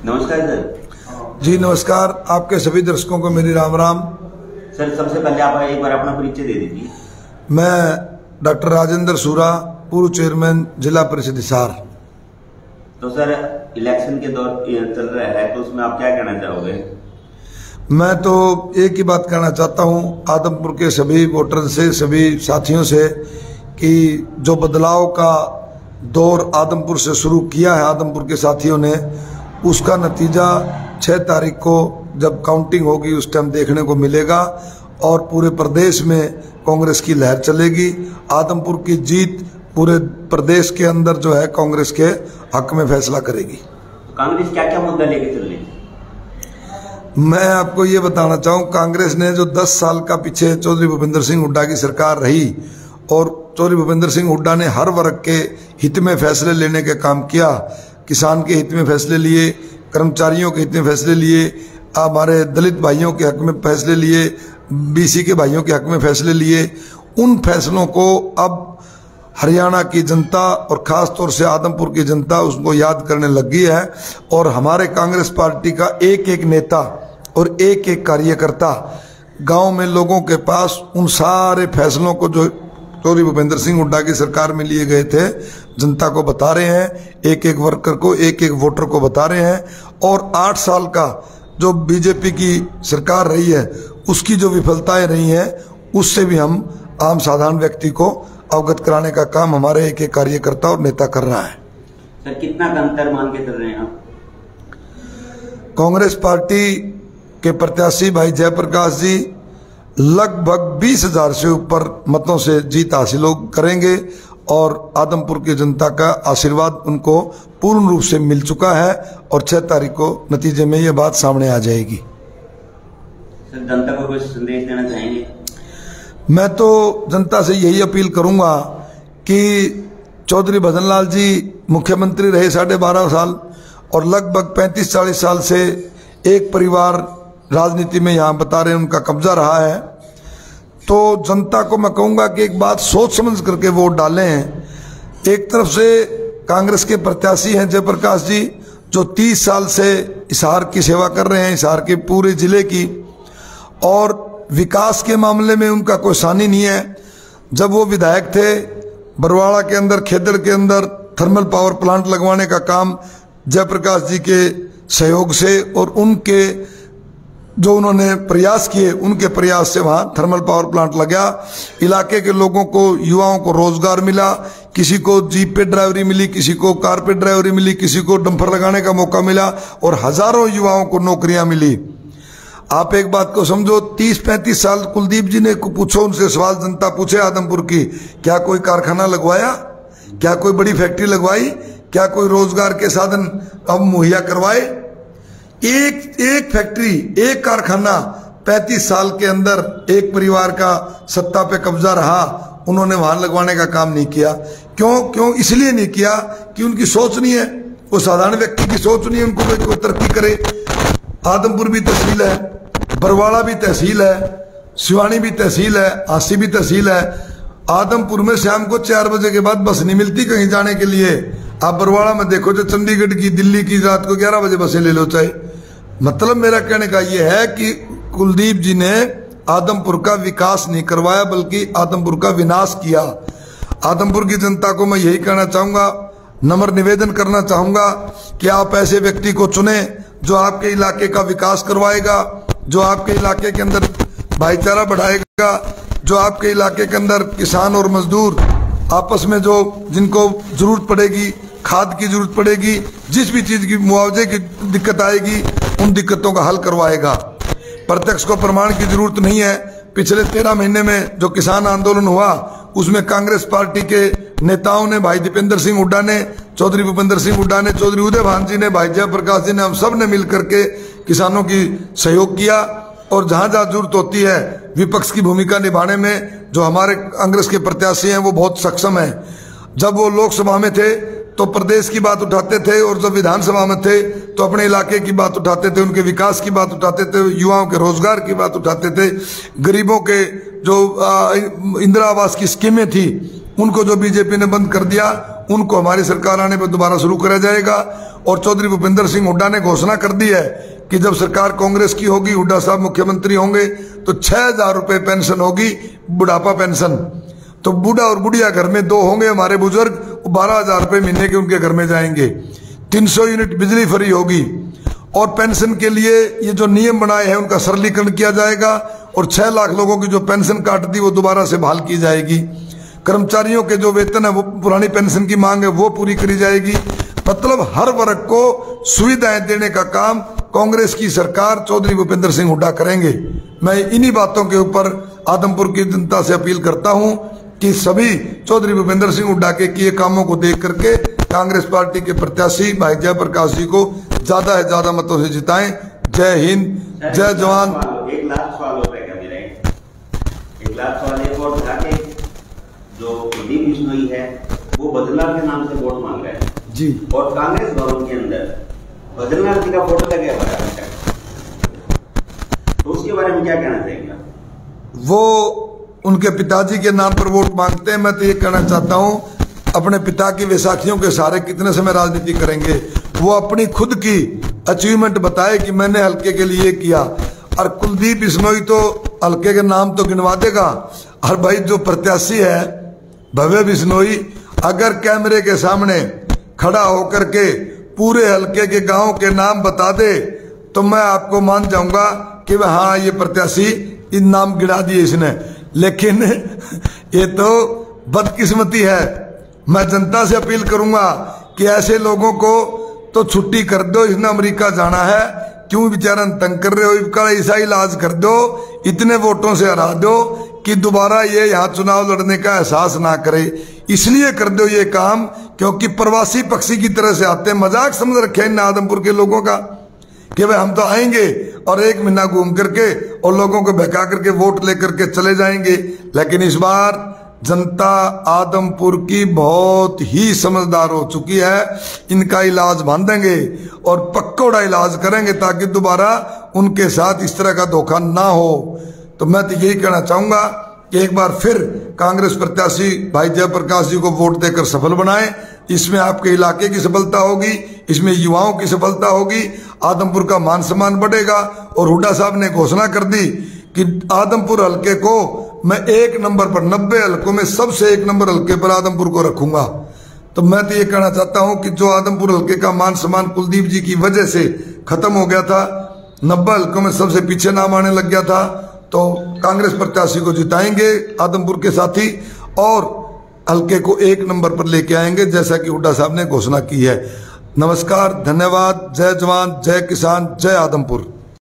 नमस्कार सर। जी नमस्कार, आपके सभी दर्शकों को मेरी राम राम। सर सबसे पहले आप एक बार अपना परिचय दे दीजिए। मैं डॉक्टर राजेंद्र सूरा, पूर्व चेयरमैन जिला परिषद हिसार। तो सर इलेक्शन के दौर चल रहा है, तो उसमें आप क्या कहना चाहोगे? मैं तो एक ही बात कहना चाहता हूं आदमपुर के सभी वोटर से, सभी साथियों से, कि जो बदलाव का दौर आदमपुर से शुरू किया है आदमपुर के साथियों ने, उसका नतीजा 6 तारीख को जब काउंटिंग होगी उस टाइम देखने को मिलेगा और पूरे प्रदेश में कांग्रेस की लहर चलेगी। आदमपुर की जीत पूरे प्रदेश के अंदर जो है कांग्रेस के हक में फैसला करेगी। तो कांग्रेस क्या क्या मुद्दा लेके चल रही है? मैं आपको ये बताना चाहूँ, कांग्रेस ने जो 10 साल का पीछे चौधरी भूपेंद्र सिंह हुड्डा की सरकार रही और चौधरी भूपेंद्र सिंह हुड्डा ने हर वर्ग के हित में फैसले लेने का काम किया। किसान के हित में फैसले लिए, कर्मचारियों के हित में फैसले लिए, हमारे दलित भाइयों के हक में फैसले लिए, बीसी के भाइयों के हक में फैसले लिए। उन फैसलों को अब हरियाणा की जनता और खास तौर से आदमपुर की जनता उसको याद करने लगी है और हमारे कांग्रेस पार्टी का एक एक नेता और एक एक कार्यकर्ता गांव में लोगों के पास उन सारे फैसलों को जो चौधरी भूपेंद्र सिंह हुड्डा की सरकार में लिए गए थे जनता को बता रहे हैं, एक एक वर्कर को, एक एक वोटर को बता रहे हैं। और 8 साल का जो बीजेपी की सरकार रही है उसकी जो विफलताएं रही हैं उससे भी हम आम साधारण व्यक्ति को अवगत कराने का काम हमारे एक एक कार्यकर्ता और नेता कर रहा है। सर कितना अंतर मान के चल रहे हैं आप? कांग्रेस पार्टी के प्रत्याशी भाई जयप्रकाश जी लगभग 20,000 से ऊपर मतों से जीत हासिल करेंगे और आदमपुर की जनता का आशीर्वाद उनको पूर्ण रूप से मिल चुका है और 6 तारीख को नतीजे में ये बात सामने आ जाएगी। सर जनता को कुछ संदेश देना चाहेंगे? मैं तो जनता से यही अपील करूंगा कि चौधरी भजनलाल जी मुख्यमंत्री रहे 12.5 साल और लगभग 35-40 साल से एक परिवार राजनीति में यहाँ बता रहे उनका कब्जा रहा है। तो जनता को मैं कहूँगा कि एक बात सोच समझ करके वोट डालें। एक तरफ से कांग्रेस के प्रत्याशी हैं जयप्रकाश जी, जो 30 साल से हिसार की सेवा कर रहे हैं, हिसार के पूरे जिले की, और विकास के मामले में उनका कोई सानी नहीं है। जब वो विधायक थे बरवाड़ा के अंदर, खेदड़ के अंदर थर्मल पावर प्लांट लगवाने का काम जयप्रकाश जी के सहयोग से और उनके जो उन्होंने प्रयास किए, उनके प्रयास से वहां थर्मल पावर प्लांट लगा। इलाके के लोगों को, युवाओं को रोजगार मिला, किसी को जीप पे ड्राइवरी मिली, किसी को कार पे ड्राइवरी मिली, किसी को डंपर लगाने का मौका मिला और हजारों युवाओं को नौकरियां मिली। आप एक बात को समझो, 30-35 साल कुलदीप जी ने पूछो, उनसे सवाल जनता पूछे आदमपुर की, क्या कोई कारखाना लगवाया? क्या कोई बड़ी फैक्ट्री लगवाई? क्या कोई रोजगार के साधन अब मुहैया करवाए? एक फैक्ट्री, एक कारखाना 35 साल के अंदर एक परिवार का सत्ता पे कब्जा रहा, उन्होंने वहां लगवाने का काम नहीं किया। क्यों? इसलिए नहीं किया कि उनकी सोच नहीं है, वो साधारण व्यक्ति की सोच नहीं है उनको कोई तरक्की करे। आदमपुर भी तहसील है, बरवाड़ा भी तहसील है, सिवानी भी तहसील है, आसी भी तहसील है। आदमपुर में शाम को 4 बजे के बाद बस नहीं मिलती कहीं जाने के लिए। आप बरवाड़ा में देखो, जो चंडीगढ़ की, दिल्ली की रात को 11 बजे बसें ले लो चाहे। मतलब मेरा कहने का यह है कि कुलदीप जी ने आदमपुर का विकास नहीं करवाया बल्कि आदमपुर का विनाश किया। आदमपुर की जनता को मैं यही कहना चाहूंगा, नम्र निवेदन करना चाहूंगा कि आप ऐसे व्यक्ति को चुने जो आपके इलाके का विकास करवाएगा, जो आपके इलाके के अंदर भाईचारा बढ़ाएगा, जो आपके इलाके के अंदर किसान और मजदूर आपस में जो जिनको जरूरत पड़ेगी, खाद की जरूरत पड़ेगी, जिस भी चीज की मुआवजे की दिक्कत आएगी, उन दिक्कतों का हल करवाएगा। प्रत्यक्ष को प्रमाण की जरूरत नहीं है। पिछले 13 महीने में जो किसान आंदोलन हुआ उसमें कांग्रेस पार्टी के नेताओं ने, भाई दीपेंद्र सिंह हुड्डा ने, चौधरी भूपेंद्र सिंह हुड्डा ने, चौधरी उदय भान जी ने, भाई जयप्रकाश जी ने, हम सब ने मिलकर के किसानों की सहयोग किया। और जहां जहां जरूरत होती है विपक्ष की भूमिका निभाने में जो हमारे कांग्रेस के प्रत्याशी हैं वो बहुत सक्षम है। जब वो लोकसभा में थे तो प्रदेश की बात उठाते थे और जब विधानसभा में थे तो अपने इलाके की बात उठाते थे, उनके विकास की बात उठाते थे, युवाओं के रोजगार की बात उठाते थे, गरीबों के जो इंदिरा आवास की स्कीमें थी उनको जो बीजेपी ने बंद कर दिया उनको हमारी सरकार आने पर दोबारा शुरू करा जाएगा। और चौधरी भूपेंद्र सिंह हुड्डा ने घोषणा कर दी है कि जब सरकार कांग्रेस की होगी, हुड्डा साहब मुख्यमंत्री होंगे, तो 6,000 रुपए पेंशन होगी, बुढ़ापा पेंशन। तो बूढ़ा और बुढ़िया घर में 2 होंगे हमारे बुजुर्ग, 12,000 रुपए महीने के उनके घर में जाएंगे। 300 यूनिट बिजली फ्री होगी। और पेंशन के लिए ये जो नियम बनाए हैं उनका सरलीकरण किया जाएगा और 6 लाख लोगों की जो पेंशन काट दी वो दोबारा से बहाल की जाएगी। कर्मचारियों के जो वेतन है वो पुरानी पेंशन की मांग है वो पूरी करी जाएगी। मतलब हर वर्ग को सुविधाएं देने का काम कांग्रेस की सरकार चौधरी भूपेंद्र सिंह हुड्डा करेंगे। मैं इन्हीं बातों के ऊपर आदमपुर की जनता से अपील करता हूं कि सभी चौधरी भूपेंद्र सिंह हुड्डा के किए कामों को देख करके कांग्रेस पार्टी के प्रत्याशी भाई जयप्रकाश जी को ज्यादा से ज्यादा मतों से जिताएं। जय हिंद, जय जवान। एक लास्ट सवाल हो पाएगा मेरा, एक लास्ट सवाल एक और था कि जो कुलदीप बिश्नोई है वो बदलाव के नाम से वोट मांग रहे हैं जी, और कांग्रेस भवन के अंदर बदलनाथ जी का फोटो लगे हुआ है, तो उसके बारे में क्या कहना चाहेंगे? वो उनके पिताजी के नाम पर वोट मांगते हैं। मैं तो ये कहना चाहता हूं, अपने पिता की वैसाखियों के सहारे कितने समय राजनीति करेंगे? वो अपनी खुद की अचीवमेंट बताए कि मैंने हल्के के लिए किया। और कुलदीप बिश्नोई तो हल्के के नाम तो गिनवा देगा, और भाई जो प्रत्याशी है भव्य बिश्नोई, अगर कैमरे के सामने खड़ा होकर के पूरे हल्के के गांव के नाम बता दे तो मैं आपको मान जाऊंगा कि वह हाँ ये प्रत्याशी इन नाम गिना दिए इसने। लेकिन ये तो बदकिस्मती है। मैं जनता से अपील करूंगा कि ऐसे लोगों को तो छुट्टी कर दो, इसने अमेरिका जाना है, क्यों बेचारा तंग कर रहे हो? इसका ऐसा इलाज कर दो, इतने वोटों से हरा दो कि दोबारा ये यहाँ चुनाव लड़ने का एहसास ना करे। इसलिए कर दो ये काम क्योंकि प्रवासी पक्षी की तरह से आते हैं। मजाक समझ रखे इन आदमपुर के लोगों का कि भाई हम तो आएंगे और 1 महीना घूम करके और लोगों को बहका करके वोट लेकर के चले जाएंगे। लेकिन इस बार जनता आदमपुर की बहुत ही समझदार हो चुकी है। इनका इलाज बांधेंगे और पक्कोड़ा इलाज करेंगे ताकि दोबारा उनके साथ इस तरह का धोखा ना हो। तो मैं तो यही कहना चाहूंगा कि एक बार फिर कांग्रेस प्रत्याशी भाई जयप्रकाश जी को वोट देकर सफल बनाएं। इसमें आपके इलाके की सफलता होगी, इसमें युवाओं की सफलता होगी, आदमपुर का मान सम्मान बढ़ेगा। और हुड्डा साहब ने घोषणा कर दी कि आदमपुर हल्के को मैं 1 नंबर पर, 90 हल्कों में सबसे 1 नंबर हल्के पर आदमपुर को रखूंगा। तो मैं तो ये कहना चाहता हूं कि जो आदमपुर हल्के का मान सम्मान कुलदीप जी की वजह से खत्म हो गया था, 90 हल्कों में सबसे पीछे नाम आने लग गया था, तो कांग्रेस प्रत्याशी को जिताएंगे आदमपुर के साथी और हल्के को 1 नंबर पर लेके आएंगे जैसा कि हुड्डा साहब ने घोषणा की है। नमस्कार, धन्यवाद, जय जवान, जय किसान, जय आदमपुर।